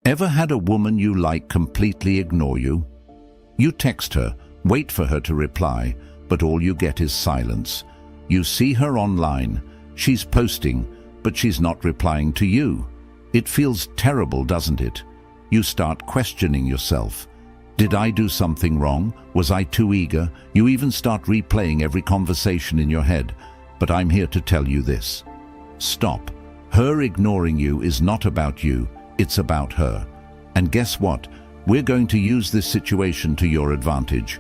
Ever had a woman you like completely ignore you? You text her, wait for her to reply, but all you get is silence. You see her online, she's posting, but she's not replying to you. It feels terrible, doesn't it? You start questioning yourself. Did I do something wrong? Was I too eager? You even start replaying every conversation in your head. But I'm here to tell you this. Stop. Her ignoring you is not about you, it's about her. And guess what? We're going to use this situation to your advantage.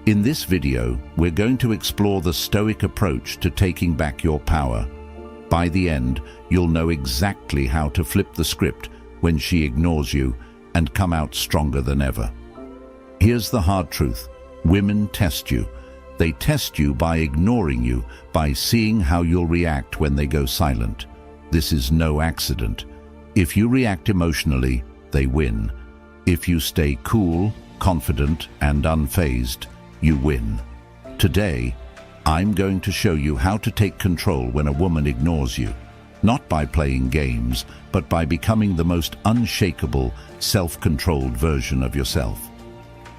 In this video, we're going to explore the Stoic approach to taking back your power. By the end, you'll know exactly how to flip the script when she ignores you and come out stronger than ever. Here's the hard truth. Women test you. They test you by ignoring you, by seeing how you'll react when they go silent. This is no accident. If you react emotionally, they win. If you stay cool, confident, and unfazed, you win. Today, I'm going to show you how to take control when a woman ignores you. Not by playing games, but by becoming the most unshakable, self-controlled version of yourself.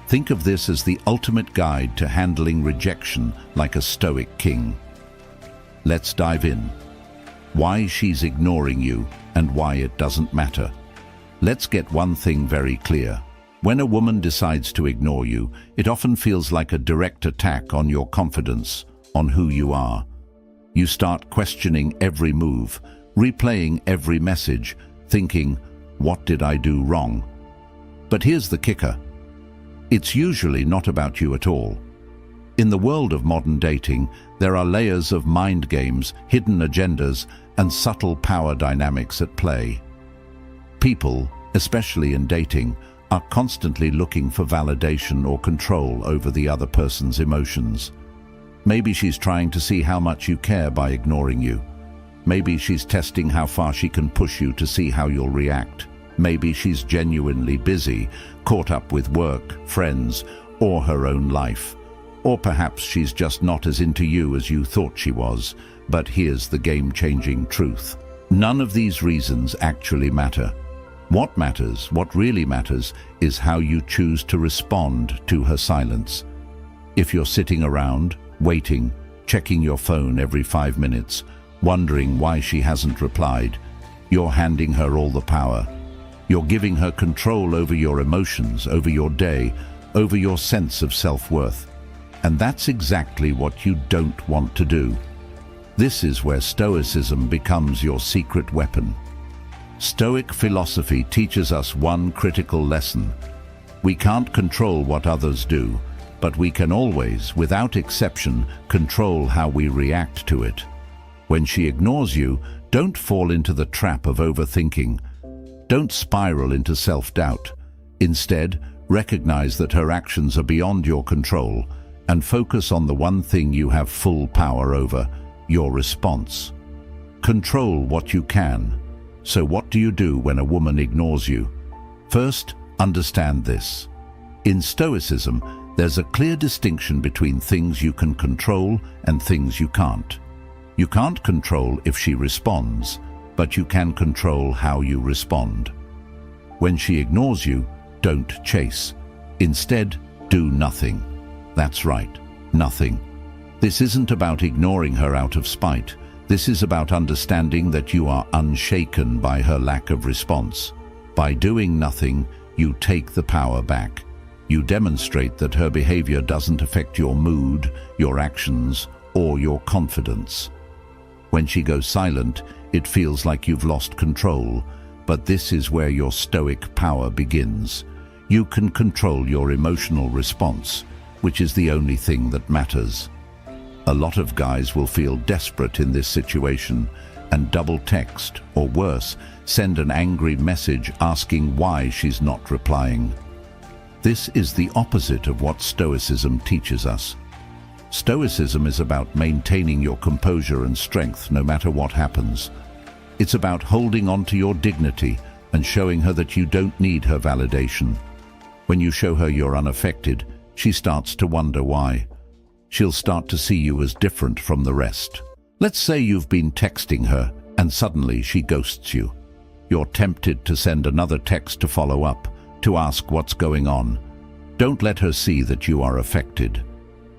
Think of this as the ultimate guide to handling rejection like a Stoic king. Let's dive in. Why she's ignoring you and why it doesn't matter. Let's get one thing very clear. When a woman decides to ignore you, it often feels like a direct attack on your confidence, on who you are. You start questioning every move, replaying every message, thinking, what did I do wrong? But here's the kicker. It's usually not about you at all. In the world of modern dating, there are layers of mind games, hidden agendas, and subtle power dynamics at play. People, especially in dating, are constantly looking for validation or control over the other person's emotions. Maybe she's trying to see how much you care by ignoring you. Maybe she's testing how far she can push you to see how you'll react. Maybe she's genuinely busy, caught up with work, friends, or her own life. Or perhaps she's just not as into you as you thought she was. But here's the game-changing truth. None of these reasons actually matter. What matters, what really matters, is how you choose to respond to her silence. If you're sitting around, waiting, checking your phone every 5 minutes, wondering why she hasn't replied, you're handing her all the power. You're giving her control over your emotions, over your day, over your sense of self-worth. And that's exactly what you don't want to do. This is where Stoicism becomes your secret weapon. Stoic philosophy teaches us one critical lesson. We can't control what others do, but we can always, without exception, control how we react to it. When she ignores you, don't fall into the trap of overthinking. Don't spiral into self-doubt. Instead, recognize that her actions are beyond your control and focus on the one thing you have full power over, your response. Control what you can. So what do you do when a woman ignores you? First, understand this. In Stoicism, there's a clear distinction between things you can control and things you can't. You can't control if she responds, but you can control how you respond. When she ignores you, don't chase. Instead, do nothing. That's right, nothing. This isn't about ignoring her out of spite. This is about understanding that you are unshaken by her lack of response. By doing nothing, you take the power back. You demonstrate that her behavior doesn't affect your mood, your actions, or your confidence. When she goes silent, it feels like you've lost control, but this is where your Stoic power begins. You can control your emotional response, which is the only thing that matters. A lot of guys will feel desperate in this situation and double text, or worse, send an angry message asking why she's not replying. This is the opposite of what Stoicism teaches us. Stoicism is about maintaining your composure and strength no matter what happens. It's about holding on to your dignity and showing her that you don't need her validation. When you show her you're unaffected, she starts to wonder why. She'll start to see you as different from the rest. Let's say you've been texting her and suddenly she ghosts you. You're tempted to send another text to follow up, to ask what's going on. Don't let her see that you are affected.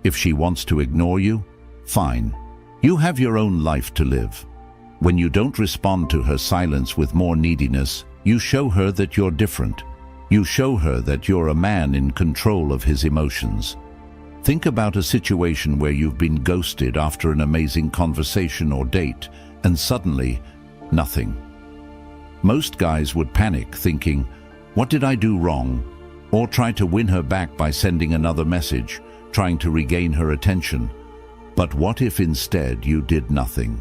If she wants to ignore you, fine. You have your own life to live. When you don't respond to her silence with more neediness, you show her that you're different. You show her that you're a man in control of his emotions. Think about a situation where you've been ghosted after an amazing conversation or date, and suddenly, nothing. Most guys would panic, thinking, "What did I do wrong?" Or try to win her back by sending another message, trying to regain her attention. But what if instead you did nothing?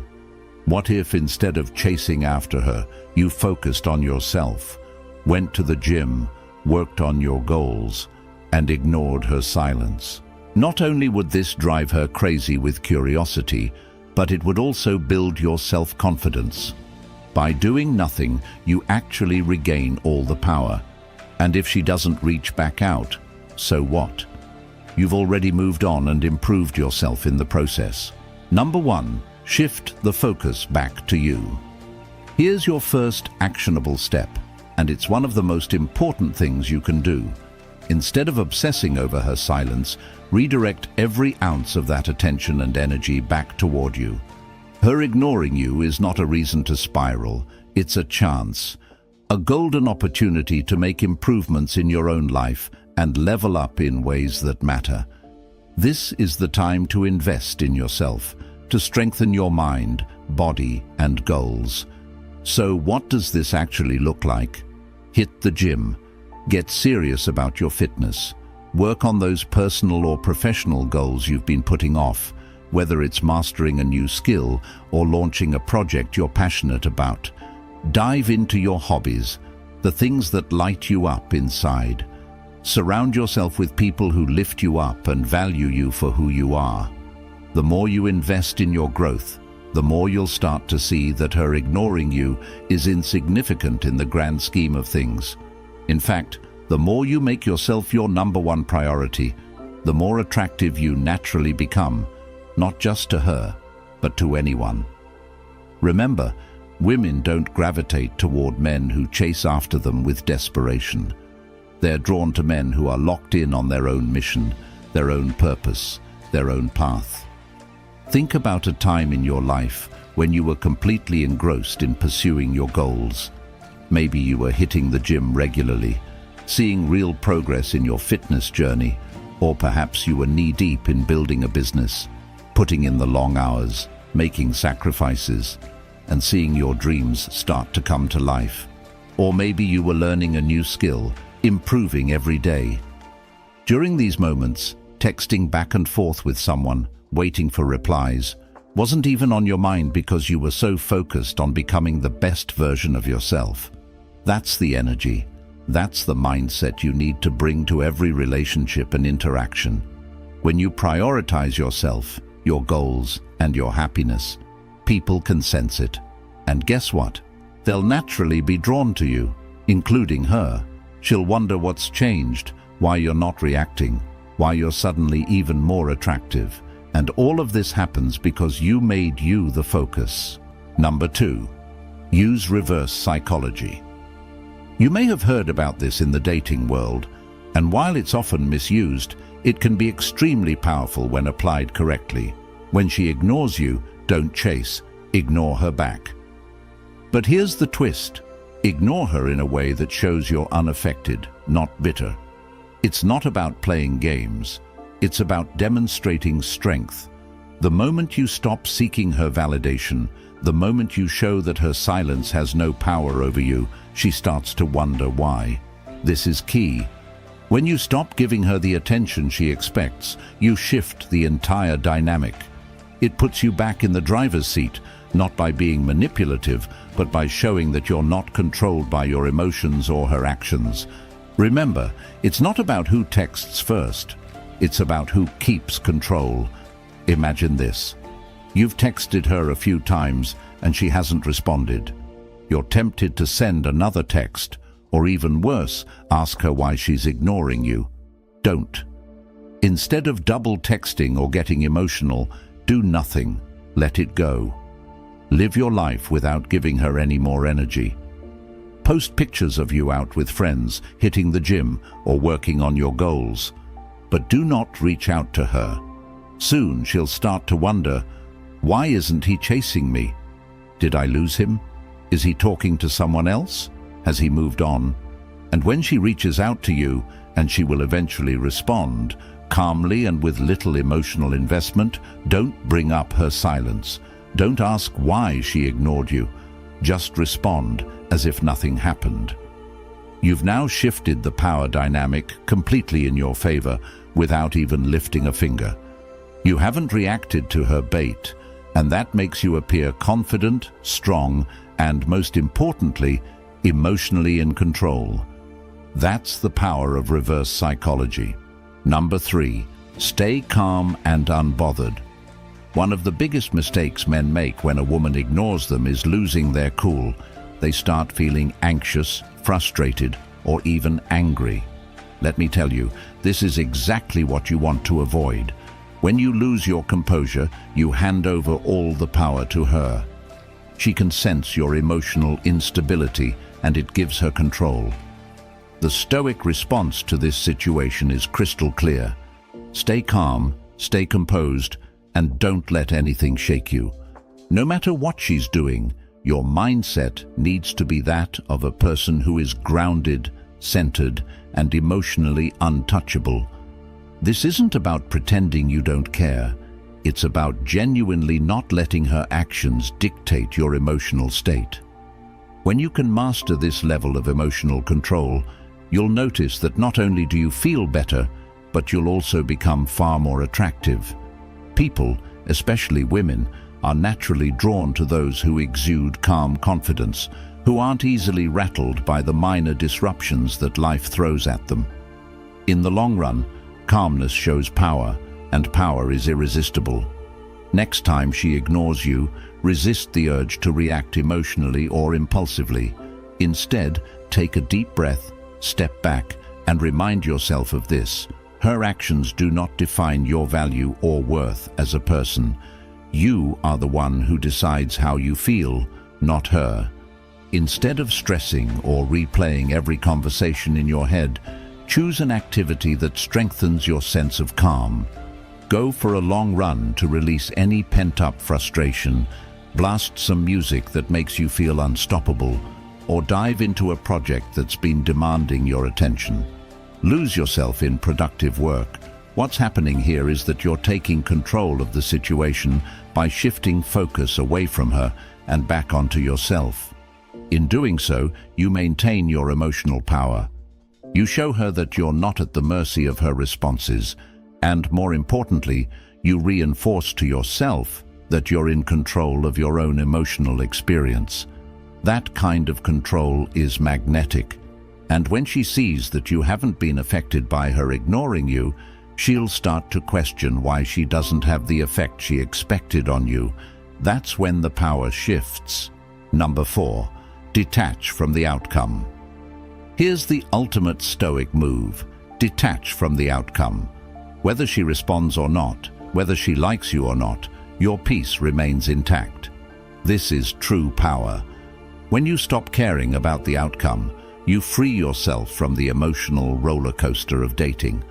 What if instead of chasing after her, you focused on yourself, went to the gym, worked on your goals, and ignored her silence? Not only would this drive her crazy with curiosity, but it would also build your self-confidence. By doing nothing, you actually regain all the power. And if she doesn't reach back out, so what? You've already moved on and improved yourself in the process. Number 1, shift the focus back to you. Here's your first actionable step, and it's one of the most important things you can do. Instead of obsessing over her silence, redirect every ounce of that attention and energy back toward you. Her ignoring you is not a reason to spiral, it's a chance, a golden opportunity to make improvements in your own life and level up in ways that matter. This is the time to invest in yourself, to strengthen your mind, body, and goals. So what does this actually look like? Hit the gym. Get serious about your fitness. Work on those personal or professional goals you've been putting off, whether it's mastering a new skill or launching a project you're passionate about. Dive into your hobbies, the things that light you up inside. Surround yourself with people who lift you up and value you for who you are. The more you invest in your growth, the more you'll start to see that her ignoring you is insignificant in the grand scheme of things. In fact, the more you make yourself your number 1 priority, the more attractive you naturally become, not just to her, but to anyone. Remember, women don't gravitate toward men who chase after them with desperation. They're drawn to men who are locked in on their own mission, their own purpose, their own path. Think about a time in your life when you were completely engrossed in pursuing your goals. Maybe you were hitting the gym regularly, seeing real progress in your fitness journey, or perhaps you were knee-deep in building a business, putting in the long hours, making sacrifices, and seeing your dreams start to come to life. Or maybe you were learning a new skill, improving every day. During these moments, texting back and forth with someone, waiting for replies, wasn't even on your mind because you were so focused on becoming the best version of yourself. That's the energy. That's the mindset you need to bring to every relationship and interaction. When you prioritize yourself, your goals, and your happiness, people can sense it. And guess what? They'll naturally be drawn to you, including her. She'll wonder what's changed, why you're not reacting, why you're suddenly even more attractive. And all of this happens because you made you the focus. Number 2, use reverse psychology. You may have heard about this in the dating world, and while it's often misused, it can be extremely powerful when applied correctly. When she ignores you, don't chase, ignore her back. But here's the twist. Ignore her in a way that shows you're unaffected, not bitter. It's not about playing games. It's about demonstrating strength. The moment you stop seeking her validation, the moment you show that her silence has no power over you, she starts to wonder why. This is key. When you stop giving her the attention she expects, you shift the entire dynamic. It puts you back in the driver's seat, not by being manipulative, but by showing that you're not controlled by your emotions or her actions. Remember, it's not about who texts first. It's about who keeps control. Imagine this. You've texted her a few times and she hasn't responded. You're tempted to send another text, or even worse, ask her why she's ignoring you. Don't. Instead of double texting or getting emotional, do nothing. Let it go. Live your life without giving her any more energy. Post pictures of you out with friends, hitting the gym, or working on your goals. But do not reach out to her. Soon she'll start to wonder, why isn't he chasing me? Did I lose him? Is he talking to someone else? Has he moved on? And when she reaches out to you, and she will eventually respond, calmly and with little emotional investment, don't bring up her silence. Don't ask why she ignored you. Just respond as if nothing happened. You've now shifted the power dynamic completely in your favor without even lifting a finger. You haven't reacted to her bait, and that makes you appear confident, strong, and most importantly, emotionally in control. That's the power of reverse psychology. Number 3, stay calm and unbothered. One of the biggest mistakes men make when a woman ignores them is losing their cool. They start feeling anxious, frustrated, or even angry. Let me tell you, this is exactly what you want to avoid. When you lose your composure, you hand over all the power to her. She can sense your emotional instability, and it gives her control. The Stoic response to this situation is crystal clear. Stay calm, stay composed, and don't let anything shake you. No matter what she's doing, your mindset needs to be that of a person who is grounded, centered, and emotionally untouchable. This isn't about pretending you don't care. It's about genuinely not letting her actions dictate your emotional state. When you can master this level of emotional control, you'll notice that not only do you feel better, but you'll also become far more attractive. People, especially women, are naturally drawn to those who exude calm confidence, who aren't easily rattled by the minor disruptions that life throws at them. In the long run, calmness shows power, and power is irresistible. Next time she ignores you, resist the urge to react emotionally or impulsively. Instead, take a deep breath, step back, and remind yourself of this. Her actions do not define your value or worth as a person. You are the one who decides how you feel, not her. Instead of stressing or replaying every conversation in your head, choose an activity that strengthens your sense of calm. Go for a long run to release any pent-up frustration, blast some music that makes you feel unstoppable, or dive into a project that's been demanding your attention. Lose yourself in productive work. What's happening here is that you're taking control of the situation by shifting focus away from her and back onto yourself. In doing so, you maintain your emotional power. You show her that you're not at the mercy of her responses, and more importantly, you reinforce to yourself that you're in control of your own emotional experience. That kind of control is magnetic, and when she sees that you haven't been affected by her ignoring you, she'll start to question why she doesn't have the effect she expected on you. That's when the power shifts. Number 4, detach from the outcome. Here's the ultimate Stoic move. Detach from the outcome. Whether she responds or not, whether she likes you or not, your peace remains intact. This is true power. When you stop caring about the outcome, you free yourself from the emotional roller coaster of dating.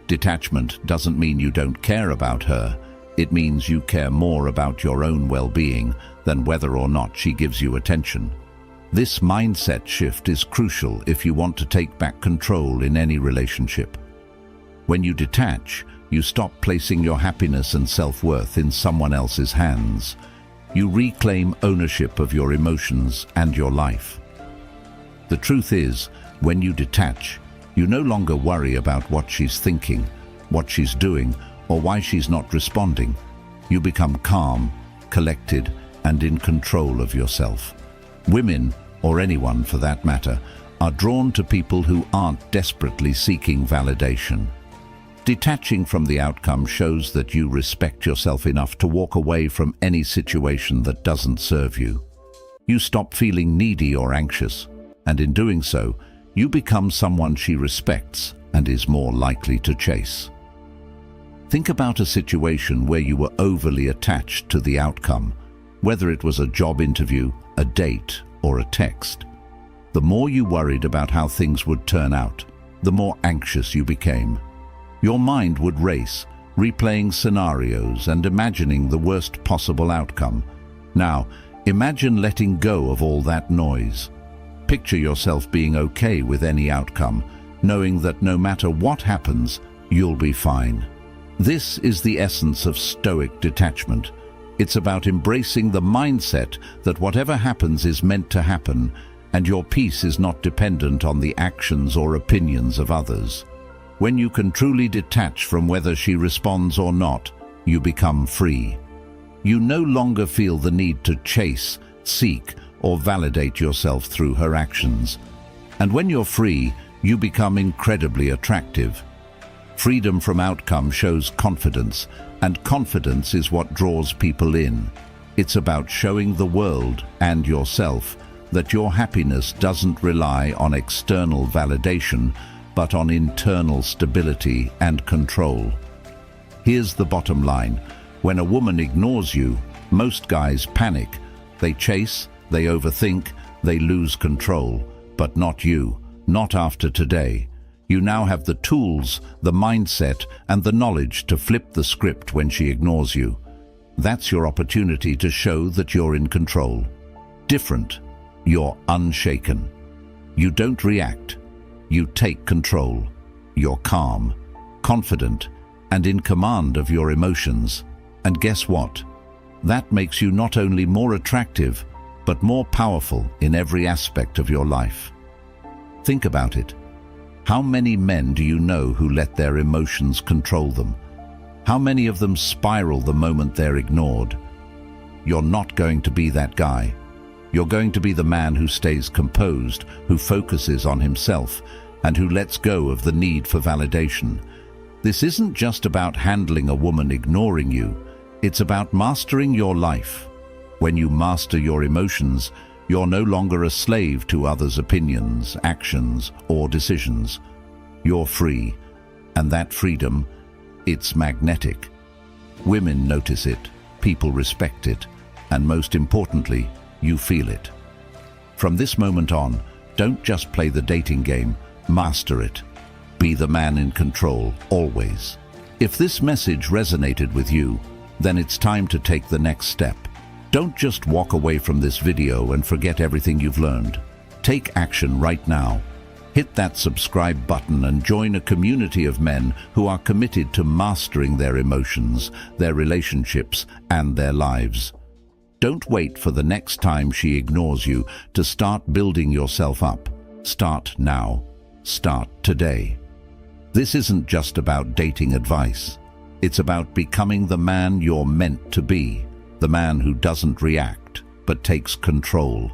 Detachment doesn't mean you don't care about her. It means you care more about your own well-being than whether or not she gives you attention. This mindset shift is crucial if you want to take back control in any relationship. When you detach, you stop placing your happiness and self-worth in someone else's hands. You reclaim ownership of your emotions and your life. The truth is, when you detach, you no longer worry about what she's thinking, what she's doing, or why she's not responding. You become calm, collected, and in control of yourself. Women, or anyone for that matter, are drawn to people who aren't desperately seeking validation. Detaching from the outcome shows that you respect yourself enough to walk away from any situation that doesn't serve you. You stop feeling needy or anxious, and in doing so, you become someone she respects and is more likely to chase. Think about a situation where you were overly attached to the outcome, whether it was a job interview, a date, or a text. The more you worried about how things would turn out, the more anxious you became. Your mind would race, replaying scenarios and imagining the worst possible outcome. Now, imagine letting go of all that noise. Picture yourself being okay with any outcome, knowing that no matter what happens, you'll be fine. This is the essence of Stoic detachment. It's about embracing the mindset that whatever happens is meant to happen, and your peace is not dependent on the actions or opinions of others. When you can truly detach from whether she responds or not, you become free. You no longer feel the need to chase, seek, or validate yourself through her actions. And when you're free, you become incredibly attractive. Freedom from outcome shows confidence, and confidence is what draws people in. It's about showing the world and yourself that your happiness doesn't rely on external validation, but on internal stability and control. Here's the bottom line. When a woman ignores you, most guys panic. They chase, they overthink, they lose control. But not you, not after today. You now have the tools, the mindset, and the knowledge to flip the script when she ignores you. That's your opportunity to show that you're in control. Different. You're unshaken. You don't react. You take control. You're calm, confident, and in command of your emotions. And guess what? That makes you not only more attractive, but more powerful in every aspect of your life. Think about it. How many men do you know who let their emotions control them? How many of them spiral the moment they're ignored? You're not going to be that guy. You're going to be the man who stays composed, who focuses on himself, and who lets go of the need for validation. This isn't just about handling a woman ignoring you. It's about mastering your life. When you master your emotions, you're no longer a slave to others' opinions, actions, or decisions. You're free, and that freedom, it's magnetic. Women notice it, people respect it, and most importantly, you feel it. From this moment on, don't just play the dating game, master it. Be the man in control, always. If this message resonated with you, then it's time to take the next step. Don't just walk away from this video and forget everything you've learned. Take action right now. Hit that subscribe button and join a community of men who are committed to mastering their emotions, their relationships, and their lives. Don't wait for the next time she ignores you to start building yourself up. Start now. Start today. This isn't just about dating advice. It's about becoming the man you're meant to be, the man who doesn't react, but takes control,